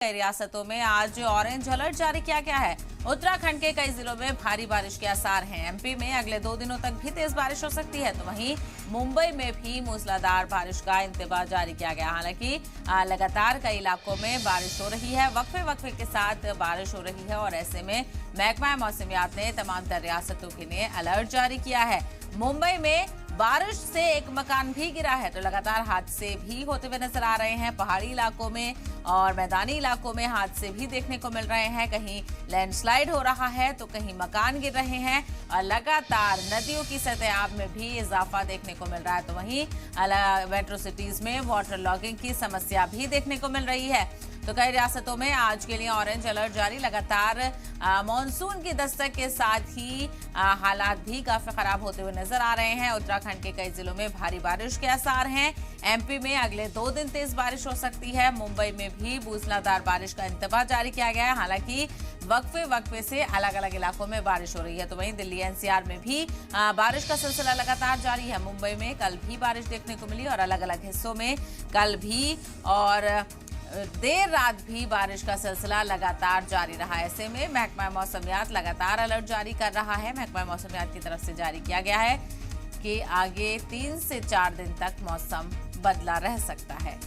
कई रियासतों में आज ऑरेंज अलर्ट जारी किया गया है। उत्तराखंड के कई जिलों में भारी बारिश के आसार हैं। एमपी में अगले 2 दिनों तक भी तेज बारिश हो सकती है, तो वहीं मुंबई में भी मूसलाधार बारिश का इंतबाह जारी किया गया। हालांकि लगातार कई इलाकों में बारिश हो रही है, वक्फे के साथ बारिश हो रही है और ऐसे में महकमा मौसमियात ने तमाम तर रियासतों के लिए अलर्ट जारी किया है। मुंबई में बारिश से एक मकान भी गिरा है, तो लगातार हादसे भी होते हुए नजर आ रहे हैं। पहाड़ी इलाकों में और मैदानी इलाकों में हादसे भी देखने को मिल रहे हैं। कहीं लैंडस्लाइड हो रहा है तो कहीं मकान गिर रहे हैं और लगातार नदियों की सतह में भी इजाफा देखने को मिल रहा है। तो वहीं मेट्रो सिटीज में वाटर लॉगिंग की समस्या भी देखने को मिल रही है। तो कई रियासतों में आज के लिए ऑरेंज अलर्ट जारी। लगातार मॉनसून की दस्तक के साथ ही हालात भी काफी खराब होते हुए नजर आ रहे हैं। उत्तराखंड के कई जिलों में भारी बारिश के आसार हैं। एमपी में अगले 2 दिन तेज बारिश हो सकती है। मुंबई में भी मूसलाधार बारिश का इंतबाह जारी किया गया है। हालांकि वक्फे से अलग अलग इलाकों में बारिश हो रही है। तो वहीं दिल्ली एनसीआर में भी बारिश का सिलसिला लगातार जारी है। मुंबई में कल भी बारिश देखने को मिली और अलग अलग हिस्सों में कल भी और देर रात भी बारिश का सिलसिला लगातार जारी रहा। ऐसे में महकमा मौसमियात लगातार अलर्ट जारी कर रहा है। महकमा मौसमियात की तरफ से जारी किया गया है कि आगे 3 से 4 दिन तक मौसम बदला रह सकता है।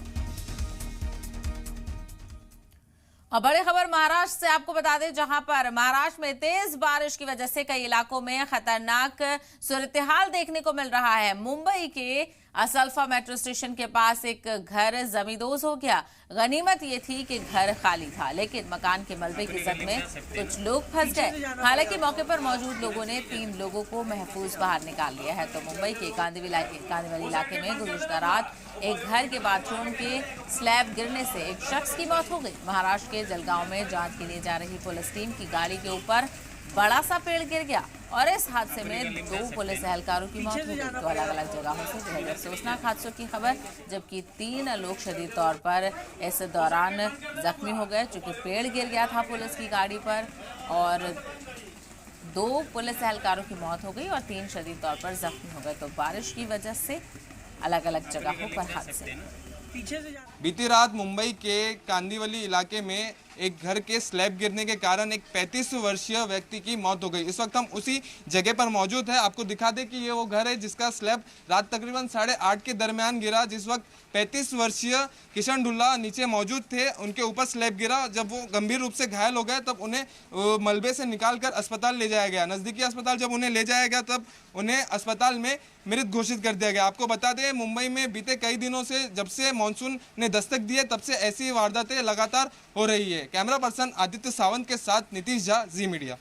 और बड़ी खबर महाराष्ट्र से आपको बता दें, जहां पर महाराष्ट्र में तेज बारिश की वजह से कई इलाकों में खतरनाक सूरत-ए-हाल देखने को मिल रहा है। मुंबई के असल्फा मेट्रो स्टेशन के पास एक घर जमींदोज हो गया। गनीमत ये थी कि घर खाली था, लेकिन मकान के मलबे की जद में कुछ लोग फंस गए। हालांकि मौके पर मौजूद लोगों ने 3 लोगों को महफूज बाहर निकाल लिया है। तो मुंबई के कांदिवली इलाके में गुज़िश्ता रात एक घर के बाथरूम के स्लैब गिरने से एक शख्स की मौत हो गई। महाराष्ट्र के जलगांव में जांच के लिए जा रही पुलिस टीम की गाड़ी के ऊपर बड़ा सा पेड़ गिर गया और इस हादसे में 2 पुलिस एहलकारों की मौत हो गई। तो अलग अलग जगहों से बेहद अफसोसनाक हादसों की खबर, जबकि 3 लोग शदीद तौर पर इस दौरान जख्मी हो गए, चूंकि पेड़ गिर गया था पुलिस की गाड़ी पर और 2 पुलिस एहलकारों की मौत हो गई और 3 शदीद तौर पर जख्मी हो गए। तो बारिश की वजह से अलग अलग जगहों पर हादसे। बीती रात मुंबई के कांदिवली इलाके में एक घर के स्लैब गिरने के कारण एक 35 वर्षीय व्यक्ति की मौत हो गई। इस वक्त हम उसी जगह पर मौजूद है। आपको दिखा दें कि ये वो घर है जिसका स्लैब रात तकरीबन 8:30 के दरमियान गिरा। जिस वक्त 35 वर्षीय किशन ढुल्ला नीचे मौजूद थे, उनके ऊपर स्लैब गिरा। जब वो गंभीर रूप से घायल हो गए तब उन्हें मलबे से निकालकर अस्पताल ले जाया गया। नज़दीकी अस्पताल जब उन्हें ले जाया गया तब उन्हें अस्पताल में मृत घोषित कर दिया गया। आपको बता दें, मुंबई में बीते कई दिनों से, जब से मानसून ने दस्तक दी है, तब से ऐसी वारदातें लगातार हो रही है। कैमरा पर्सन आदित्य सावंत के साथ नीतीश झा, जी मीडिया।